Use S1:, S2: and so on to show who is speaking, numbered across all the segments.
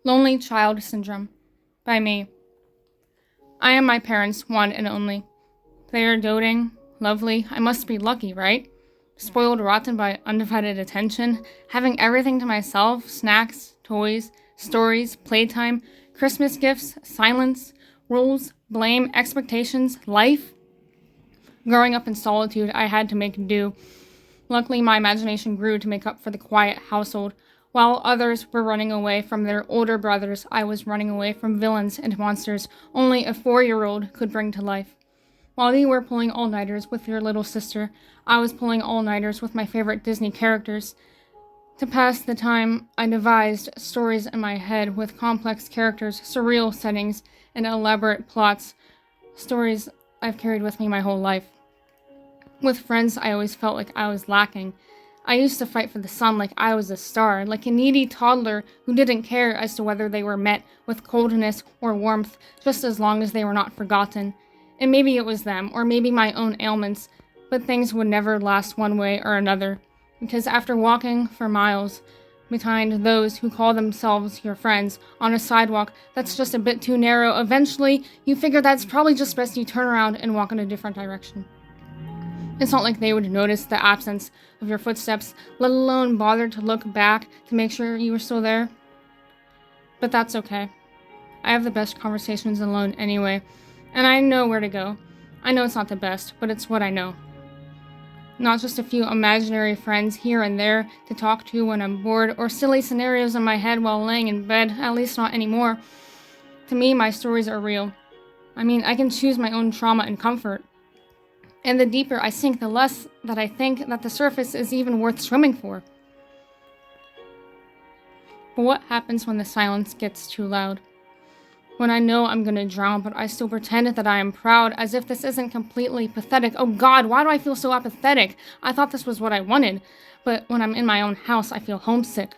S1: Lonely Child Syndrome by me. I am my parents' one and only. They are doting, lovely. I must be lucky, right? Spoiled rotten by undivided attention, having everything to myself, snacks, toys, stories, playtime, Christmas gifts, silence, rules, blame, expectations, life. Growing up in solitude, I had to make do. Luckily, my imagination grew to make up for the quiet household. While others were running away from their older brothers, I was running away from villains and monsters only a 4-year-old could bring to life. While you were pulling all-nighters with your little sister, I was pulling all-nighters with my favorite Disney characters. To pass the time, I devised stories in my head with complex characters, surreal settings, and elaborate plots. Stories I've carried with me my whole life. With friends, I always felt like I was lacking. I used to fight for the sun like I was a star, like a needy toddler who didn't care as to whether they were met with coldness or warmth, just as long as they were not forgotten. And maybe it was them, or maybe my own ailments, but things would never last one way or another, because after walking for miles behind those who call themselves your friends on a sidewalk that's just a bit too narrow, eventually you figure that's probably just best you turn around and walk in a different direction. It's not like they would notice the absence of your footsteps, let alone bother to look back to make sure you were still there. But that's okay. I have the best conversations alone anyway, and I know where to go. I know it's not the best, but it's what I know. Not just a few imaginary friends here and there to talk to when I'm bored, or silly scenarios in my head while laying in bed, at least not anymore. To me, my stories are real. I mean, I can choose my own trauma and comfort. And the deeper I sink, the less that I think that the surface is even worth swimming for. But what happens when the silence gets too loud? When I know I'm gonna drown, but I still pretend that I am proud, as if this isn't completely pathetic. Oh God, why do I feel so apathetic? I thought this was what I wanted. But when I'm in my own house, I feel homesick.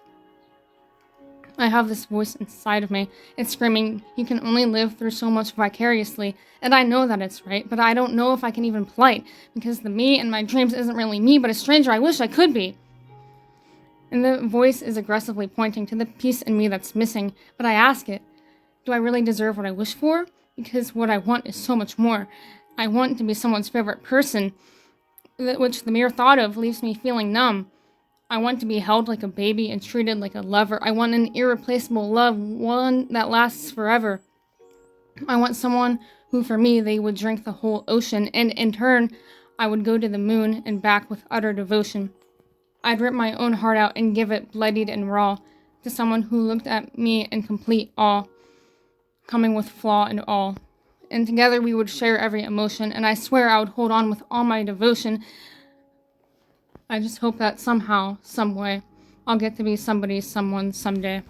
S1: I have this voice inside of me. It's screaming, you can only live through so much vicariously. And I know that it's right, but I don't know if I can even plight, because the me in my dreams isn't really me, but a stranger I wish I could be. And the voice is aggressively pointing to the piece in me that's missing, but I ask it, do I really deserve what I wish for? Because what I want is so much more. I want to be someone's favorite person, which the mere thought of leaves me feeling numb. I want to be held like a baby and treated like a lover. I want an irreplaceable love, one that lasts forever. I want someone who, for me, they would drink the whole ocean, and in turn, I would go to the moon and back with utter devotion. I'd rip my own heart out and give it bloodied and raw to someone who looked at me in complete awe, coming with flaw and all. And together we would share every emotion, and I swear I would hold on with all my devotion. I just hope that somehow, some way, I'll get to be somebody's someone someday.